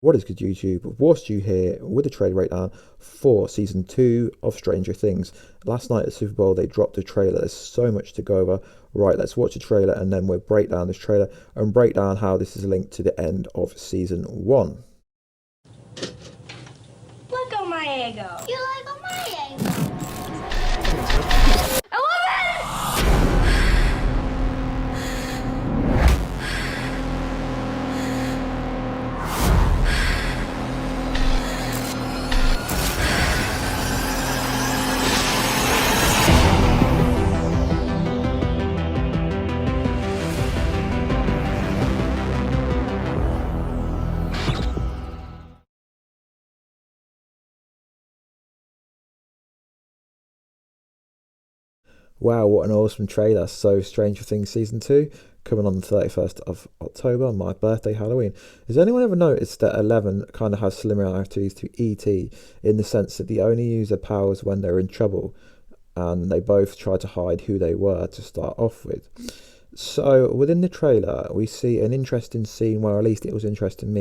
What is good, YouTube? Warstu here with a trailer breakdown for season 2 of Stranger Things. Last night at Super Bowl they dropped a trailer. There's so much to go over. Right, let's watch the trailer and then we'll break down this trailer and break down how this is linked to the end of season 1. Look on my ego. You like on my ego? 11! Wow, what an awesome trailer. So Stranger Things season 2 coming on the 31st of October, my birthday, Halloween. Has anyone ever noticed that 11 kind of has similarities to E.T. in the sense that they only use their powers when they're in trouble, and they both try to hide who they were to start off with? So within the trailer we see an interesting scene, where at least it was interesting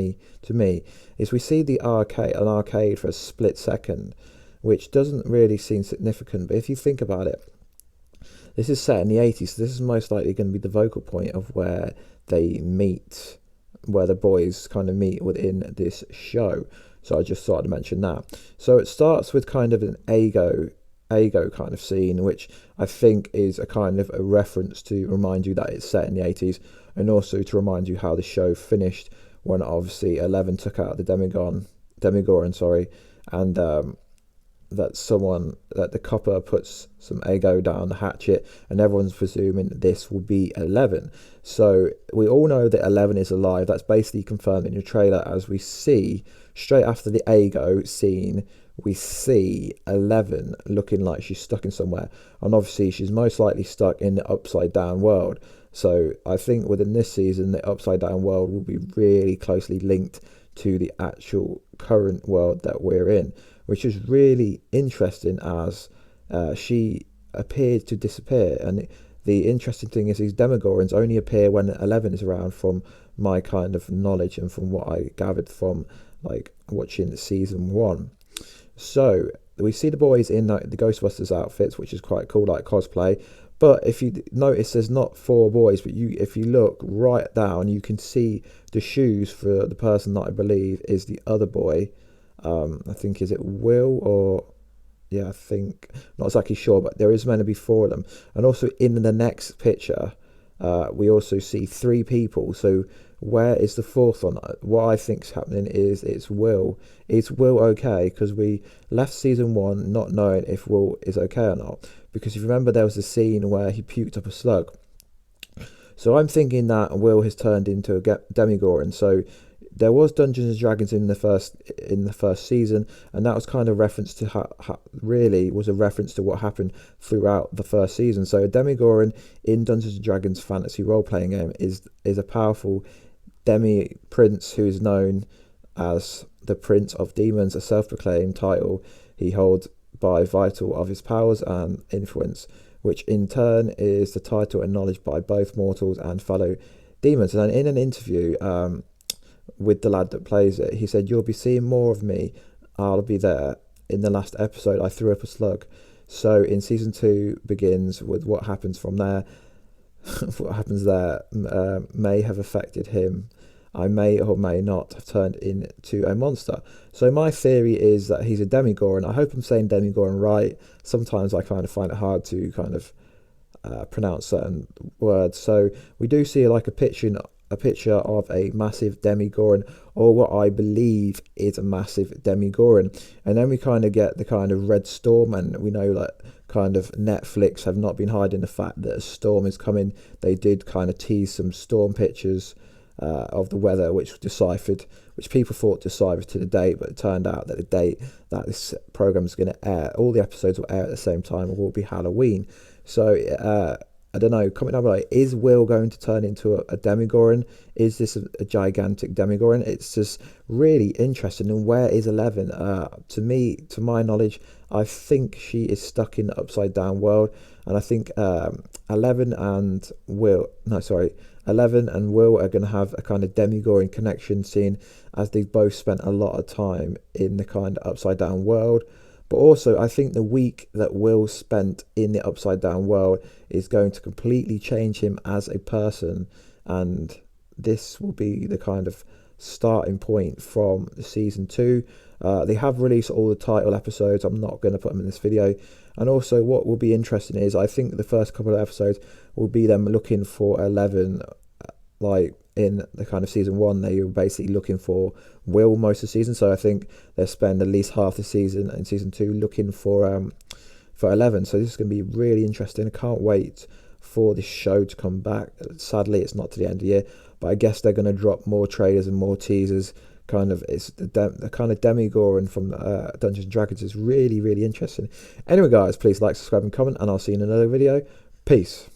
to me, is we see an arcade for a split second, which doesn't really seem significant, but if you think about it, this is set in the 80s, so this is most likely going to be the vocal point of where they meet, where the boys kind of meet within this show. So I just thought I'd mention that. So it starts with kind of an ego kind of scene, which I think is a kind of a reference to remind you that it's set in the 80s, and also to remind you how the show finished when obviously 11 took out the Demogorgon, and that the copper puts some ego down the hatchet, and everyone's presuming this will be 11. So we all know that 11 is alive. That's basically confirmed in the trailer, as we see straight after the ego scene, we see 11 looking like she's stuck in somewhere, and obviously she's most likely stuck in the upside down world. So I think within this season the upside down world will be really closely linked to the actual current world that we're in, which is really interesting, as she appeared to disappear. And the interesting thing is these Demogorgons only appear when 11 is around, from my kind of knowledge and from what I gathered from like watching season 1. So we see the boys in the Ghostbusters outfits, which is quite cool, like cosplay. But if you notice, there's not 4 boys, but if you look right down, you can see the shoes for the person that I believe is the other boy. I think, is it Will, or yeah, I think, not exactly sure, but there is meant to be 4 of them. And also in the next picture we also see 3 people. So where is the 4th one? What I think's happening is it's Will. Is Will okay? Because we left season 1 not knowing if Will is okay or not, because if you remember, there was a scene where he puked up a slug. So I'm thinking that Will has turned into a Demogorgon. So there was Dungeons and Dragons in the first season, and that was kind of reference to really was a reference to what happened throughout the first season. So a Demogorgon in Dungeons and Dragons fantasy role playing game is a powerful demi prince who is known as the Prince of Demons, a self-proclaimed title he holds by vital of his powers and influence, which in turn is the title acknowledged by both mortals and fellow demons. And in an interview with the lad that plays it, he said, "You'll be seeing more of me. I'll be there. In the last episode I threw up a slug." So in season 2 begins with what happens from there. What happens there may have affected him. I may or may not have turned into a monster. So my theory is that he's a Demogorgon. I hope I'm saying Demogorgon right. Sometimes I kind of find it hard to kind of pronounce certain words. So we do see like a picture of a massive Demogorgon, or what I believe is a massive Demogorgon. And then we kind of get the kind of red storm, and we know that kind of Netflix have not been hiding the fact that a storm is coming. They did kind of tease some storm pictures of the weather, which people thought deciphered to the date, but it turned out that the date that this program is going to air, all the episodes will air at the same time, and will be Halloween. So I don't know, comment down below, is Will going to turn into a Demogorgon? Is this a gigantic Demogorgon? It's just really interesting. And where is 11? To my knowledge, I think she is stuck in the upside down world. and I think 11 and Will, no, sorry, 11 and Will are going to have a kind of Demogorgon connection, seeing as they both spent a lot of time in the kind of upside down world. But also, I think the week that Will spent in the upside down world is going to completely change him as a person, and this will be the kind of starting point from season 2. They have released all the title episodes. I'm not going to put them in this video. And also, what will be interesting is I think the first couple of episodes will be them looking for 11, like in the kind of season 1 they were basically looking for Will most of the season, so I think they'll spend at least half the season in season 2 looking for 11. So this is going to be really interesting. I can't wait for this show to come back. Sadly, it's not to the end of the year, but I guess they're going to drop more trailers and more teasers. Kind of, it's the kind of Demogorgon from Dungeons and Dragons is really, really interesting. Anyway, guys, please like, subscribe, and comment, and I'll see you in another video. Peace.